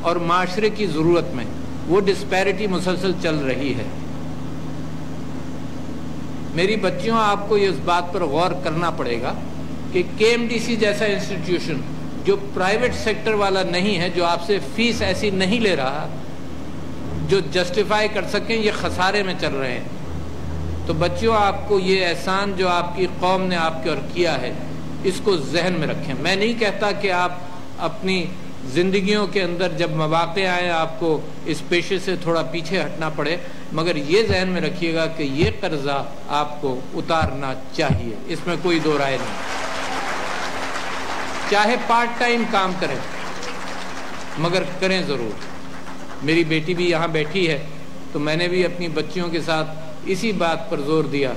اور معاشرے کی ضرورت میں وہ ڈسپیرٹی مسلسل چل رہی ہے۔ میری بچیوں، آپ کو اس بات پر غور کرنا پڑے گا کہ کے ایم ڈی سی جیسا انسٹیٹیوشن جو پرائیویٹ سیکٹر والا نہیں ہے، جو آپ سے فیس ایسی نہیں لے رہا جو جسٹیفائی کر سکیں، یہ خسارے میں چل رہے ہیں۔ تو بچیوں، آپ کو یہ احسان جو آپ کی قوم نے آپ کے اور کیا ہے، اس کو ذہن میں رکھیں۔ میں نہیں کہتا کہ آپ اپنی زندگیوں کے اندر جب مواقع آئیں آپ کو اس پیشے سے تھوڑا پیچھے ہٹنا پڑے، مگر یہ ذہن میں رکھیے گا کہ یہ قرضہ آپ کو اتارنا چاہیے، اس میں کوئی دو رائے نہیں۔ چاہے پارٹ ٹائم کام کریں مگر کریں ضرور۔ میری بیٹی بھی یہاں بیٹھی ہے، تو میں نے بھی اپنی بچیوں کے ساتھ اسی بات پر زور دیا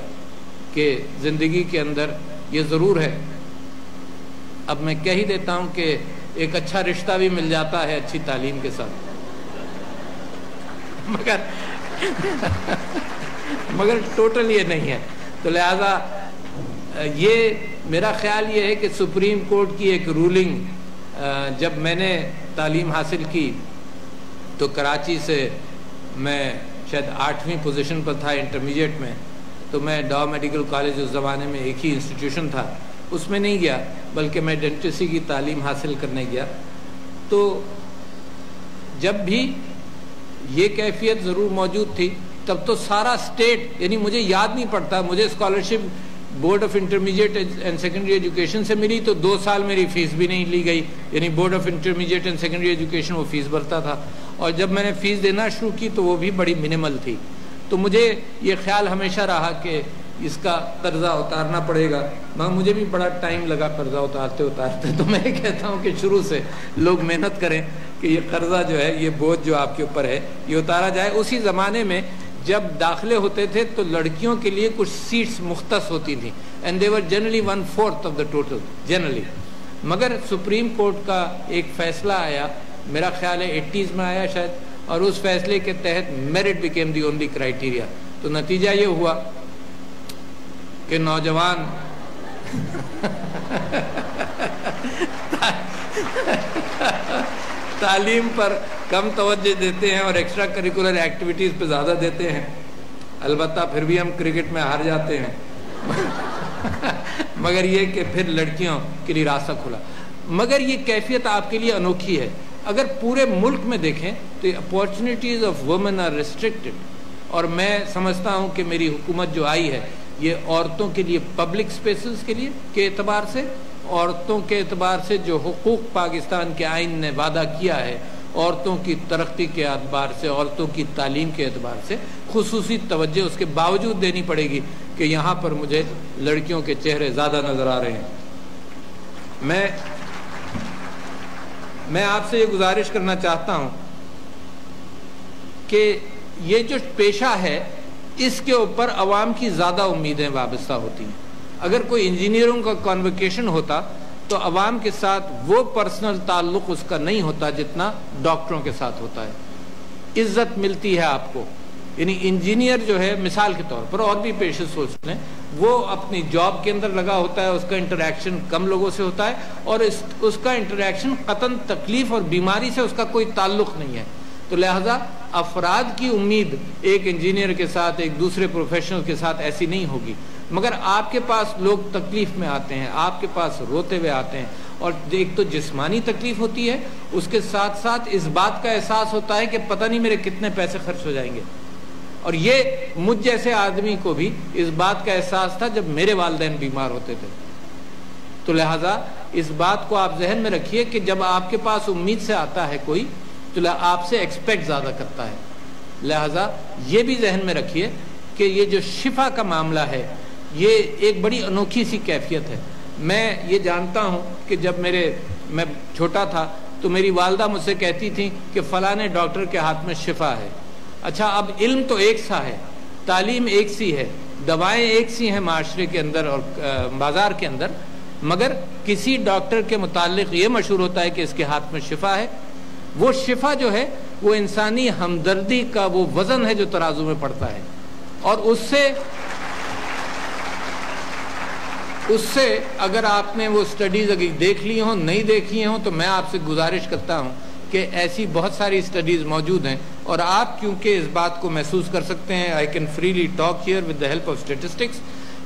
کہ زندگی کے اندر یہ ضرور ہے۔ اب میں کہہ ہی دیتا ہوں کہ ایک اچھا رشتہ بھی مل جاتا ہے اچھی تعلیم کے ساتھ، مگر ٹوٹل یہ نہیں ہے۔ تو لہذا یہ میرا خیال یہ ہے کہ سپریم کورٹ کی ایک رولنگ، جب میں نے تعلیم حاصل کی تو کراچی سے میں شاید 8ویں پوزیشن پر تھا انٹرمیڈیٹ میں، تو میں ڈاؤ میڈیکل کالج اس زمانے میں ایک ہی انسٹیٹیوشن تھا، اس میں نہیں گیا بلکہ میں ڈینٹسٹری کی تعلیم حاصل کرنے گیا۔ تو جب بھی یہ کیفیت ضرور موجود تھی، تب تو سارا اسٹیٹ، یعنی مجھے یاد نہیں پڑتا، مجھے scholarship board of intermediate and secondary education سے ملی تو 2 سال میری فیس بھی نہیں لی گئی، یعنی board of intermediate and secondary education وہ فیس بھرتا تھا، اور جب میں نے فیس دینا شروع کی تو وہ بھی بڑی منیمل تھی۔ تو مجھے یہ خیال ہمیشہ رہا کہ اس کا قرضہ اتارنا پڑے گا، مگر مجھے بھی بڑا ٹائم لگا قرضہ اتارتے اتارتے۔ تو میں کہتا ہوں کہ شروع سے لوگ محنت کریں کہ یہ قرضہ جو ہے، یہ بوجھ جو آپ کے اوپر ہے، یہ اتارا جائے۔ اسی زمانے میں جب داخلے ہوتے تھے تو لڑکیوں کے لیے کچھ سیٹس مختص ہوتی تھیں، and they were generally 1/4 of the total generally. مگر سپریم کورٹ کا ایک فیصلہ آیا، میرا خیال ہے 80s میں آیا شاید، اور اس فیصلے کے تحت merit became the only criteria. تو نتیجہ یہ ہوا کہ نوجوان تعلیم پر کم توجہ دیتے ہیں اور ایکسٹرا کریکولر ایکٹیویٹیز پہ زیادہ دیتے ہیں۔ البتہ پھر بھی ہم کرکٹ میں ہار جاتے ہیں، مگر یہ کہ پھر لڑکیوں کے لیے راستہ کھلا۔ مگر یہ کیفیت آپ کے لیے انوکھی ہے۔ اگر پورے ملک میں دیکھیں تو opportunities of women are restricted, اور میں سمجھتا ہوں کہ میری حکومت جو آئی ہے یہ عورتوں کے لیے پبلک سپیسز کے لیے کے اعتبار سے، عورتوں کے اعتبار سے جو حقوق پاکستان کے آئین نے وعدہ کیا ہے، عورتوں کی ترقی کے اعتبار سے، عورتوں کی تعلیم کے اعتبار سے خصوصی توجہ اس کے باوجود دینی پڑے گی کہ یہاں پر مجھے لڑکیوں کے چہرے زیادہ نظر آ رہے ہیں۔ میں آپ سے یہ گزارش کرنا چاہتا ہوں کہ یہ جو پیشہ ہے اس کے اوپر عوام کی زیادہ امیدیں وابستہ ہوتی ہیں۔ اگر کوئی انجینئروں کا کانوکیشن ہوتا تو عوام کے ساتھ وہ پرسنل تعلق اس کا نہیں ہوتا جتنا ڈاکٹروں کے ساتھ ہوتا ہے۔ عزت ملتی ہے آپ کو، یعنی انجینئر جو ہے مثال کے طور پر، اور بھی پیشے سوچ لیں، وہ اپنی جاب کے اندر لگا ہوتا ہے، اس کا انٹریکشن کم لوگوں سے ہوتا ہے، اور اس کا انٹریکشن قطعاً تکلیف اور بیماری سے اس کا کوئی تعلق نہیں ہے۔ تو لہذا افراد کی امید ایک انجینئر کے ساتھ، ایک دوسرے پروفیشنل کے ساتھ ایسی نہیں ہوگی۔ مگر آپ کے پاس لوگ تکلیف میں آتے ہیں، آپ کے پاس روتے ہوئے آتے ہیں، اور ایک تو جسمانی تکلیف ہوتی ہے، اس کے ساتھ ساتھ اس بات کا احساس ہوتا ہے کہ پتہ نہیں میرے کتنے پیسے خرچ ہو جائیں گے۔ اور یہ مجھ جیسے آدمی کو بھی اس بات کا احساس تھا جب میرے والدین بیمار ہوتے تھے۔ تو لہٰذا اس بات کو آپ ذہن میں رکھیے کہ جب آپ کے پاس امید سے آتا ہے کوئی تو آپ سے ایکسپیکٹ زیادہ کرتا ہے۔ لہٰذا یہ بھی ذہن میں رکھیے کہ یہ جو شفا کا معاملہ ہے یہ ایک بڑی انوکھی سی کیفیت ہے۔ میں یہ جانتا ہوں کہ جب میں چھوٹا تھا تو میری والدہ مجھ سے کہتی تھیں کہ فلاں ڈاکٹر کے ہاتھ میں شفا ہے۔ اچھا، اب علم تو ایک سا ہے، تعلیم ایک سی ہے، دوائیں ایک سی ہیں معاشرے کے اندر اور بازار کے اندر، مگر کسی ڈاکٹر کے متعلق یہ مشہور ہوتا ہے کہ اس کے ہاتھ میں شفا ہے۔ وہ شفا جو ہے وہ انسانی ہمدردی کا وہ وزن ہے جو ترازو میں پڑتا ہے، اور اس سے اگر آپ نے وہ سٹڈیز اگر دیکھ لی ہوں نہیں دیکھی ہوں تو میں آپ سے گزارش کرتا ہوں کہ ایسی بہت ساری اسٹڈیز موجود ہیں اور آپ کیونکہ اس بات کو محسوس کر سکتے ہیں, I can freely talk here with the help of statistics,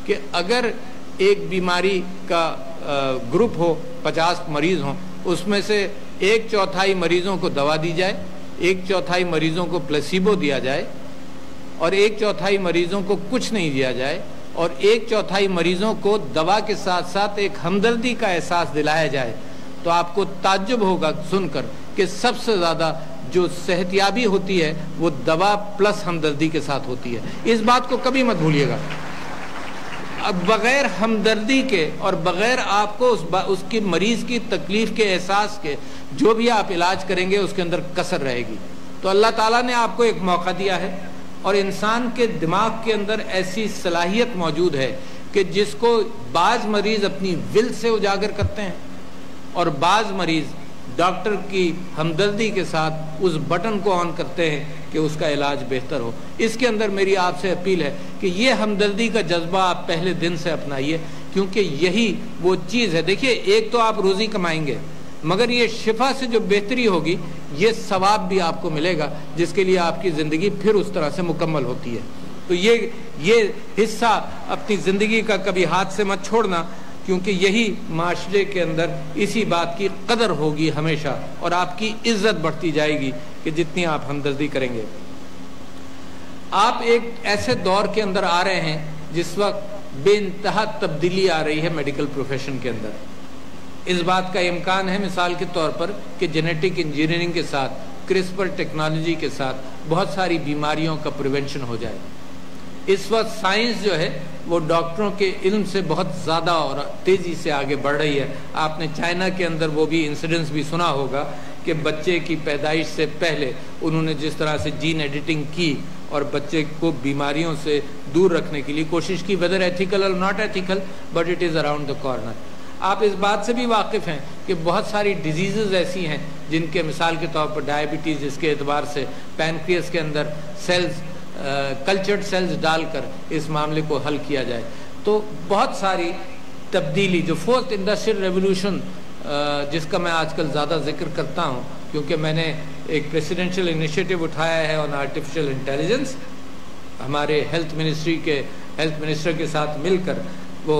کہ اگر ایک بیماری کا گروپ ہو, 50 مریض ہوں, اس میں سے 1/4 مریضوں کو دوا دی جائے, 1/4 مریضوں کو پلیسیبو دیا جائے, اور 1/4 مریضوں کو کچھ نہیں دیا جائے, اور 1/4 مریضوں کو دوا کے ساتھ ساتھ ایک ہمدردی کا احساس دلایا جائے, تو آپ کو تعجب ہوگا سن کر کہ سب سے زیادہ جو صحت یابی ہوتی ہے وہ دوا پلس ہمدردی کے ساتھ ہوتی ہے. اس بات کو کبھی مت بھولیے گا. اب بغیر ہمدردی کے اور بغیر آپ کو اس کی مریض کی تکلیف کے احساس کے جو بھی آپ علاج کریں گے اس کے اندر کسر رہے گی. تو اللہ تعالیٰ نے آپ کو ایک موقع دیا ہے, اور انسان کے دماغ کے اندر ایسی صلاحیت موجود ہے کہ جس کو بعض مریض اپنی ول سے اجاگر کرتے ہیں اور بعض مریض ڈاکٹر کی ہمدردی کے ساتھ اس بٹن کو آن کرتے ہیں کہ اس کا علاج بہتر ہو. اس کے اندر میری آپ سے اپیل ہے کہ یہ ہمدردی کا جذبہ آپ پہلے دن سے اپنائیے, کیونکہ یہی وہ چیز ہے. دیکھیے, ایک تو آپ روزی کمائیں گے, مگر یہ شفا سے جو بہتری ہوگی یہ ثواب بھی آپ کو ملے گا, جس کے لیے آپ کی زندگی پھر اس طرح سے مکمل ہوتی ہے. تو یہ حصہ اپنی زندگی کا کبھی ہاتھ سے مت چھوڑنا, کیونکہ یہی معاشرے کے اندر اسی بات کی قدر ہوگی ہمیشہ, اور آپ کی عزت بڑھتی جائے گی کہ جتنی آپ ہمدردی کریں گے. آپ ایک ایسے دور کے اندر آ رہے ہیں جس وقت بے انتہا تبدیلی آ رہی ہے میڈیکل پروفیشن کے اندر. اس بات کا امکان ہے مثال کے طور پر کہ جینیٹک انجینئرنگ کے ساتھ, کرسپر ٹیکنالوجی کے ساتھ بہت ساری بیماریوں کا پریونشن ہو جائے. اس وقت سائنس جو ہے وہ ڈاکٹروں کے علم سے بہت زیادہ اور تیزی سے آگے بڑھ رہی ہے. آپ نے چائنا کے اندر وہ بھی انسیڈنس بھی سنا ہوگا کہ بچے کی پیدائش سے پہلے انہوں نے جس طرح سے جین ایڈیٹنگ کی اور بچے کو بیماریوں سے دور رکھنے کے لیے کوشش کی, ویدر ایتھیکل اور not ethical, but it is around the corner. آپ اس بات سے بھی واقف ہیں کہ بہت ساری ڈیزیزز ایسی ہیں جن کے مثال کے طور پر ڈائبٹیز, اس کے اعتبار سے پینکریاس کے اندر سیلز, کلچرڈ سیلز ڈال کر اس معاملے کو حل کیا جائے. تو بہت ساری تبدیلی, جو فورتھ انڈسٹریل ریولوشن جس کا میں آج کل زیادہ ذکر کرتا ہوں کیونکہ میں نے ایک پریسیڈنشل انیشیٹو اٹھایا ہے آن آرٹیفیشل انٹیلیجنس, ہمارے ہیلتھ منسٹر کے ساتھ مل کر, وہ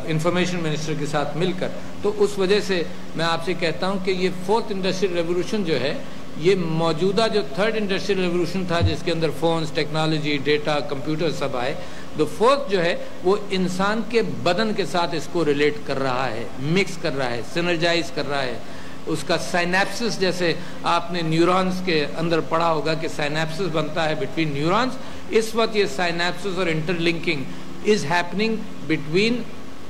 انفارمیشن منسٹر کے ساتھ مل کر. تو اس وجہ سے میں آپ سے کہتا ہوں کہ یہ فورتھ انڈسٹریل ریولوشن جو ہے, یہ موجودہ جو تھرڈ انڈسٹریل ریولوشن تھا جس کے اندر فونز, ٹیکنالوجی, ڈیٹا, کمپیوٹر سب آئے, تو فورتھ جو ہے وہ انسان کے بدن کے ساتھ اس کو ریلیٹ کر رہا ہے, مکس کر رہا ہے, سینرجائز کر رہا ہے. اس کا سائنیپسس, جیسے آپ نے نیورونز کے اندر پڑھا ہوگا کہ سائنیپسس بنتا ہے بٹوین نیورونز, اس وقت یہ سائنیپسس اور inter linking is happening between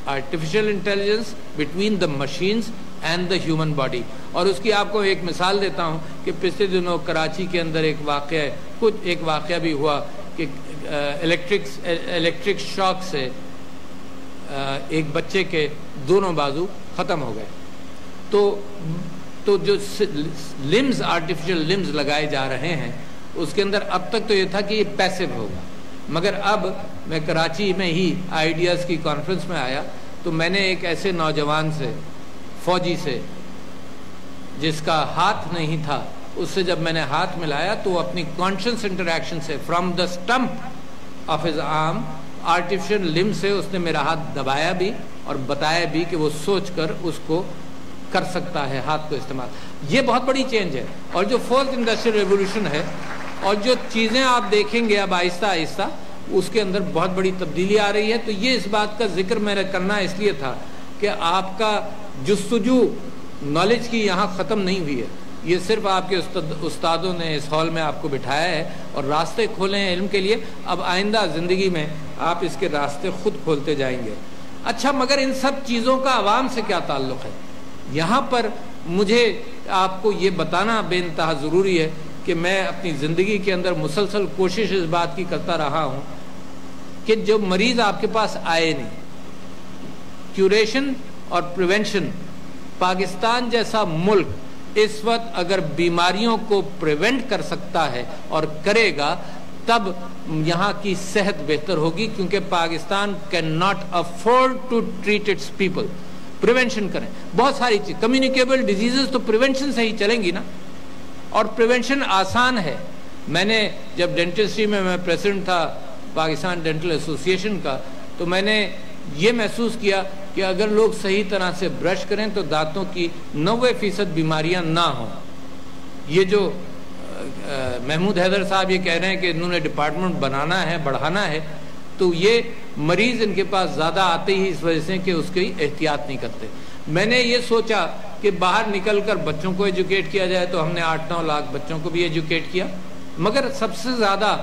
artificial intelligence, between the machines and the human body. اور اس کی آپ کو ایک مثال دیتا ہوں کہ پچھلے دنوں کراچی کے اندر ایک واقعہ بھی ہوا کہ الیکٹرک شاک سے ایک بچے کے دونوں بازو ختم ہو گئے. تو جو لمز, آرٹیفیشل لمز لگائے جا رہے ہیں اس کے اندر اب تک تو یہ تھا کہ یہ پیسو ہوگا, مگر اب میں کراچی میں ہی آئیڈیاز کی کانفرنس میں آیا تو میں نے ایک ایسے نوجوان سے, فوجی سے, جس کا ہاتھ نہیں تھا, اس سے جب میں نے ہاتھ ملایا تو اپنی کانشنس انٹریکشن سے from the stump of his arm, artificial limb سے اس نے میرا ہاتھ دبایا بھی اور بتایا بھی کہ وہ سوچ کر اس کو کر سکتا ہے ہاتھ کو استعمال. یہ بہت بڑی چینج ہے. اور جو فورتھ انڈسٹریل ریولوشن ہے اور جو چیزیں آپ دیکھیں گے اب آہستہ آہستہ اس کے اندر بہت بڑی تبدیلی آ رہی ہے. تو یہ اس بات کا ذکر میں نے کرنا اس لیے تھا کہ آپ کا جستجو نالج کی یہاں ختم نہیں ہوئی ہے. یہ صرف آپ کے استادوں نے اس ہال میں آپ کو بٹھایا ہے اور راستے کھولے ہیں علم کے لیے. اب آئندہ زندگی میں آپ اس کے راستے خود کھولتے جائیں گے. اچھا, مگر ان سب چیزوں کا عوام سے کیا تعلق ہے؟ یہاں پر مجھے آپ کو یہ بتانا بے انتہا ضروری ہے کہ میں اپنی زندگی کے اندر مسلسل کوشش اس بات کی کرتا رہا ہوں کہ جو مریض آپ کے پاس آئے نہیں, کیوریشن اور پریونشن, پاکستان جیسا ملک اس وقت اگر بیماریوں کو پریونٹ کر سکتا ہے اور کرے گا تب یہاں کی صحت بہتر ہوگی, کیونکہ Pakistan can not afford to treat its people. Prevention کریں. بہت ساری چیز, کمیونیکیبل ڈیزیزز تو پریونشن سے ہی چلیں گی نا. اور پریونشن آسان ہے. میں نے جب ڈینٹسٹری میں پریزیڈنٹ تھا پاکستان ڈینٹل ایسوسیشن کا, تو میں نے یہ محسوس کیا کہ اگر لوگ صحیح طرح سے برش کریں تو دانتوں کی 90% بیماریاں نہ ہوں. یہ جو محمود حیدر صاحب یہ کہہ رہے ہیں کہ انہوں نے ڈپارٹمنٹ بنانا ہے, بڑھانا ہے, تو یہ مریض ان کے پاس زیادہ آتے ہی اس وجہ سے کہ اس کی احتیاط نہیں کرتے. میں نے یہ سوچا کہ باہر نکل کر بچوں کو ایجوکیٹ کیا جائے, تو ہم نے 8-9 لاکھ بچوں کو بھی ایجوکیٹ کیا. مگر سب سے زیادہ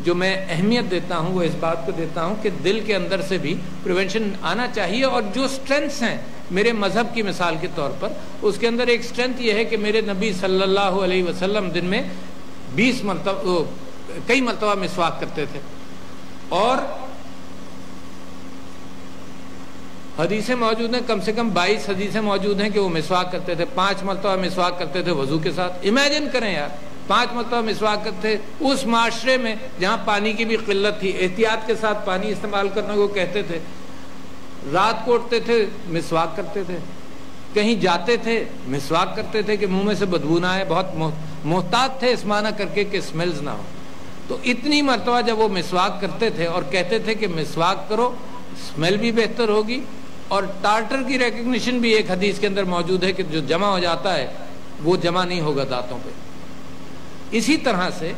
جو میں اہمیت دیتا ہوں وہ اس بات کو دیتا ہوں کہ دل کے اندر سے بھی پریونشن آنا چاہیے. اور جو سٹرینتھس ہیں میرے مذہب کی مثال کے طور پر, اس کے اندر ایک سٹرینتھ یہ ہے کہ میرے نبی صلی اللہ علیہ وسلم دن میں 20 مرتبہ کئی مرتبہ مسواک کرتے تھے. اور حدیثیں موجود ہیں, کم سے کم 22 حدیثیں موجود ہیں کہ وہ مسواک کرتے تھے. 5 مرتبہ مسواک کرتے تھے وضو کے ساتھ. امیجن کریں یار, 5 مرتبہ مسواک کرتے اس معاشرے میں جہاں پانی کی بھی قلت تھی. احتیاط کے ساتھ پانی استعمال کرنے کو کہتے تھے. رات کو اٹھتے تھے مسواک کرتے تھے, کہیں جاتے تھے مسواک کرتے تھے کہ منہ میں سے بدبو نہ آئے. بہت محتاط تھے اس معنی کر کے کہ سمیلز نہ ہو. تو اتنی مرتبہ جب وہ مسواک کرتے تھے اور کہتے تھے کہ مسواک کرو, سمیل بھی بہتر ہوگی, اور ٹارٹر کی ریکگنیشن بھی ایک حدیث کے اندر موجود ہے کہ جو جمع ہو جاتا ہے وہ جمع نہیں ہوگا دانتوں پہ. اسی طرح سے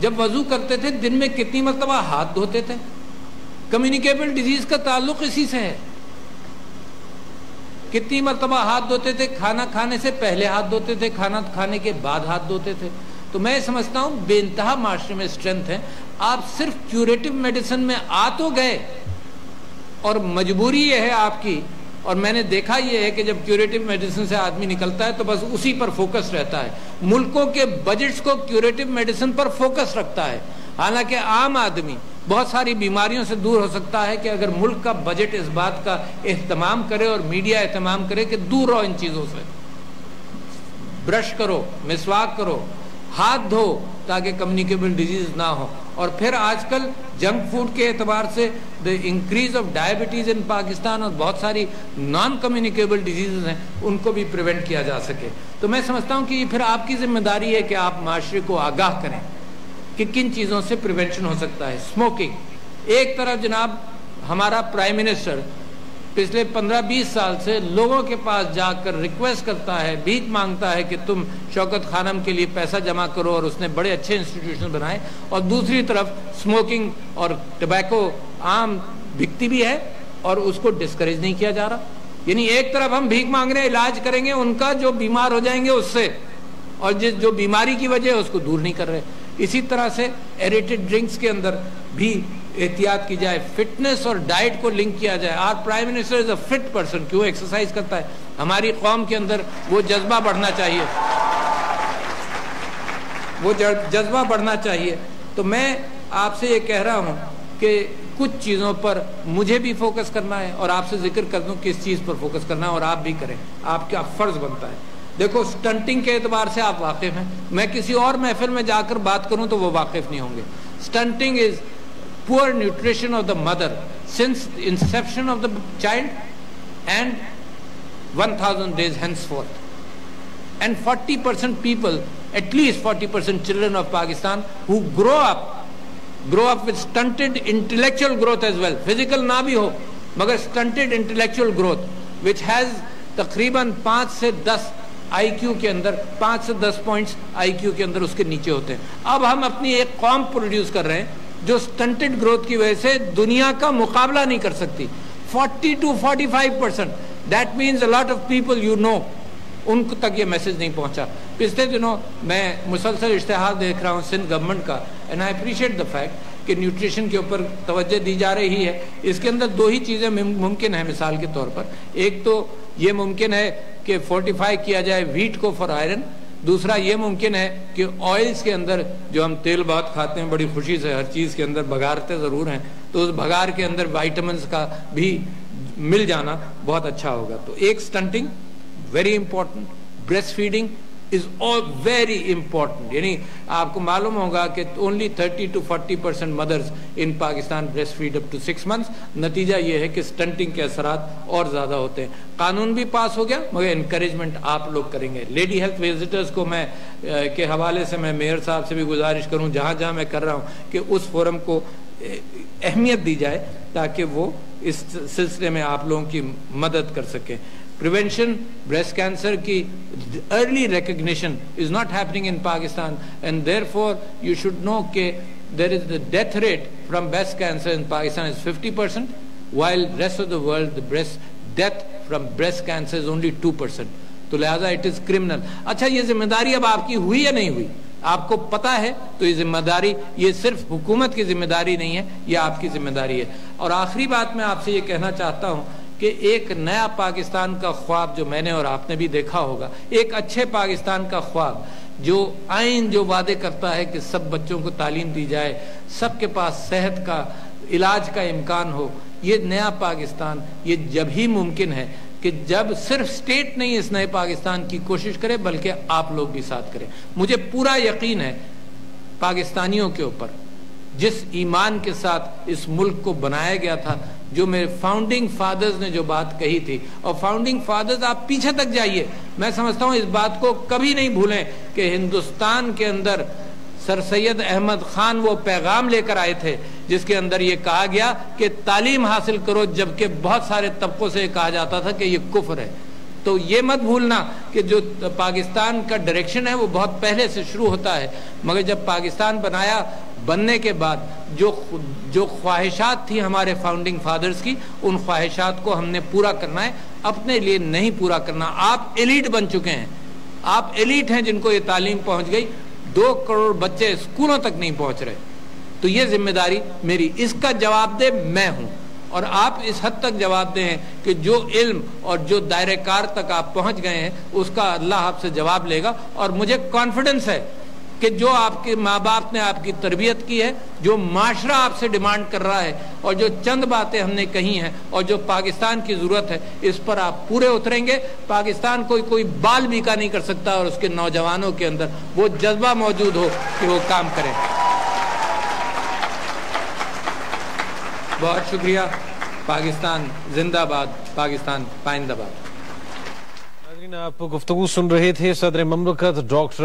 جب وضو کرتے تھے دن میں کتنی مرتبہ ہاتھ دھوتے تھے. کمیونیکیبل ڈیزیز کا تعلق اسی سے ہے. کتنی مرتبہ ہاتھ دھوتے تھے. کھانا کھانے سے پہلے ہاتھ دھوتے تھے, کھانا کھانے کے بعد ہاتھ دھوتے تھے. تو میں سمجھتا ہوں بے انتہا معاشرے میں اسٹرینتھ ہے. آپ صرف کیوریٹو میڈیسن میں آ تو گئے, اور مجبوری یہ ہے آپ کی, اور میں نے دیکھا یہ ہے کہ جب کیوریٹو میڈیسن سے آدمی نکلتا ہے تو بس اسی پر فوکس رہتا ہے. ملکوں کے بجٹس کو کیوریٹو میڈیسن پر فوکس رکھتا ہے, حالانکہ عام آدمی بہت ساری بیماریوں سے دور ہو سکتا ہے کہ اگر ملک کا بجٹ اس بات کا اہتمام کرے اور میڈیا اہتمام کرے کہ دور رہو ان چیزوں سے. برش کرو, مسواک کرو, ہاتھ دھو تاکہ کمیونیکیبل ڈیزیز نہ ہو. اور پھر آج کل جنک فوڈ کے اعتبار سے انکریز آف ڈائبٹیز ان پاکستان اور بہت ساری نان کمیونیکیبل ڈیزیز ہیں, ان کو بھی پریونٹ کیا جا سکے. تو میں سمجھتا ہوں کہ یہ پھر آپ کی ذمہ داری ہے کہ آپ معاشرے کو آگاہ کریں کہ کن چیزوں سے پریونشن ہو سکتا ہے. اسموکنگ ایک طرف جناب ہمارا پرائم منسٹر پچھلے 15-20 سال سے لوگوں کے پاس جا کر ریکویسٹ کرتا ہے, بھیک مانگتا ہے کہ تم شوکت خانم کے لیے پیسہ جمع کرو, اور اس نے بڑے اچھے انسٹیٹیوشن بنائے. اور دوسری طرف اسموکنگ اور ٹبیکو عام بکتی بھی ہے اور اس کو ڈسکریج نہیں کیا جا رہا. یعنی ایک طرف ہم بھیک مانگ رہے ہیں, علاج کریں گے ان کا جو بیمار ہو جائیں گے اس سے, اور جو بیماری کی وجہ ہے اس کو دور نہیں کر رہے. اسی طرح سے ایریٹڈ ڈرنکس کے اندر بھی احتیاط کی جائے, فٹنس اور ڈائٹ کو لنک کیا جائے. Our prime minister is a fit person, کیوں ایکسرسائز کرتا ہے. ہماری قوم کے اندر وہ جذبہ بڑھنا چاہیے, وہ جذبہ بڑھنا چاہیے. تو میں آپ سے یہ کہہ رہا ہوں کہ کچھ چیزوں پر مجھے بھی فوکس کرنا ہے, اور آپ سے ذکر کر دوں کس چیز پر فوکس کرنا ہے, اور آپ بھی کریں, آپ کا فرض بنتا ہے. دیکھو سٹنٹنگ کے اعتبار سے آپ واقف ہیں, میں کسی اور محفل میں جا کر بات کروں تو وہ واقف نہیں ہوں گے. Stunting is poor nutrition of the mother since the inception of the child and 1000 days henceforth, and 40% people, at least 40% children of Pakistan who grow up with stunted intellectual growth as well, physical na bhi ho magar stunted intellectual growth, which has تقریباً 5 سے 10 IQ کے اندر 5 سے 10 points IQ کے اندر اس کے نیچے ہوتے ہیں. اب ہم اپنی ایک قوم پروڈیوس کر رہے ہیں جو سٹنٹڈ گروتھ کی وجہ سے دنیا کا مقابلہ نہیں کر سکتی. 40 to 45%, that means a lot of people you know, ان تک یہ میسج نہیں پہنچا. پچھلے دنوں میں مسلسل اشتہار دیکھ رہا ہوں سندھ گورنمنٹ کا, and I appreciate the fact کہ نیوٹریشن کے اوپر توجہ دی جا رہی ہے. اس کے اندر 2 ہی چیزیں ممکن ہیں. مثال کے طور پر ایک تو یہ ممکن ہے کہ فورٹیفائی کیا جائے ویٹ کو فار آئرن. دوسرا یہ ممکن ہے کہ آئلز کے اندر جو ہم تیل بہت کھاتے ہیں بڑی خوشی سے, ہر چیز کے اندر بگارتے ضرور ہیں, تو اس بگار کے اندر وائٹامنس کا بھی مل جانا بہت اچھا ہوگا. تو ایک stunting very important, breast feeding is all very important. یعنی آپ کو معلوم ہوگا کہ only 30 to 40% mothers in Pakistan breastfeed up to 6 months. نتیجہ یہ ہے کہ سٹنٹنگ کے اثرات اور زیادہ ہوتے ہیں. قانون بھی پاس ہو گیا مگر انکریجمنٹ آپ لوگ کریں گے. لیڈی ہیلتھ وزٹرز کو میں کے حوالے سے میں میئر صاحب سے بھی گزارش کروں جہاں جہاں میں کر رہا ہوں کہ اس فورم کو اہمیت دی جائے تاکہ وہ اس سلسلے میں آپ لوگوں کی مدد کر سکیں. Prevention, breast cancer ki early recognition is not happening in Pakistan, and therefore you should know that there is the death rate from breast cancer in Pakistan is 50%, while rest of the world the death from breast cancer is only 2%. تو لہذا it is criminal. اچھا یہ ذمہ داری اب آپ کی ہوئی یا نہیں ہوئی؟ آپ کو پتا ہے تو یہ ذمہ داری یہ صرف حکومت کی ذمہ داری نہیں ہے، یہ آپ کی ذمہ داری ہے. اور آخری بات میں آپ سے یہ کہنا چاہتا ہوں کہ ایک نیا پاکستان کا خواب جو میں نے اور آپ نے بھی دیکھا ہوگا، ایک اچھے پاکستان کا خواب جو آئین جو وعدے کرتا ہے کہ سب بچوں کو تعلیم دی جائے، سب کے پاس صحت کا علاج کا امکان ہو، یہ نیا پاکستان یہ جب ہی ممکن ہے کہ جب صرف سٹیٹ نہیں اس نئے پاکستان کی کوشش کرے بلکہ آپ لوگ بھی ساتھ کریں. مجھے پورا یقین ہے پاکستانیوں کے اوپر جس ایمان کے ساتھ اس ملک کو بنایا گیا تھا، جو میرے فاؤنڈنگ فادرز نے جو بات کہی تھی. اور فاؤنڈنگ فادرز آپ پیچھے تک جائیے، میں سمجھتا ہوں اس بات کو کبھی نہیں بھولیں کہ ہندوستان کے اندر سر سید احمد خان وہ پیغام لے کر آئے تھے جس کے اندر یہ کہا گیا کہ تعلیم حاصل کرو، جبکہ بہت سارے طبقوں سے کہا جاتا تھا کہ یہ کفر ہے. تو یہ مت بھولنا کہ جو پاکستان کا ڈائریکشن ہے وہ بہت پہلے سے شروع ہوتا ہے، مگر جب پاکستان بننے کے بعد جو خواہشات تھی ہمارے فاؤنڈنگ فادرز کی، ان خواہشات کو ہم نے پورا کرنا ہے، اپنے لیے نہیں پورا کرنا. آپ ایلیٹ بن چکے ہیں، آپ ایلیٹ ہیں جن کو یہ تعلیم پہنچ گئی. 2 کروڑ بچے اسکولوں تک نہیں پہنچ رہے. تو یہ ذمہ داری میری، اس کا جواب دہ میں ہوں، اور آپ اس حد تک جواب دیں کہ جو علم اور جو دائرہ کار تک آپ پہنچ گئے ہیں اس کا اللہ آپ سے جواب لے گا. اور مجھے کانفیڈنس ہے کہ جو آپ کے ماں باپ نے آپ کی تربیت کی ہے، جو معاشرہ آپ سے ڈیمانڈ کر رہا ہے، اور جو چند باتیں ہم نے کہی ہیں اور جو پاکستان کی ضرورت ہے، اس پر آپ پورے اتریں گے. پاکستان کوئی بال بیکا نہیں کر سکتا اور اس کے نوجوانوں کے اندر وہ جذبہ موجود ہو کہ وہ کام کریں. بہت شکریہ. پاکستان زندہ باد، پاکستان پائندہ باد. ناظرین آپ گفتگو سن رہے تھے صدر مملکت ڈاکٹر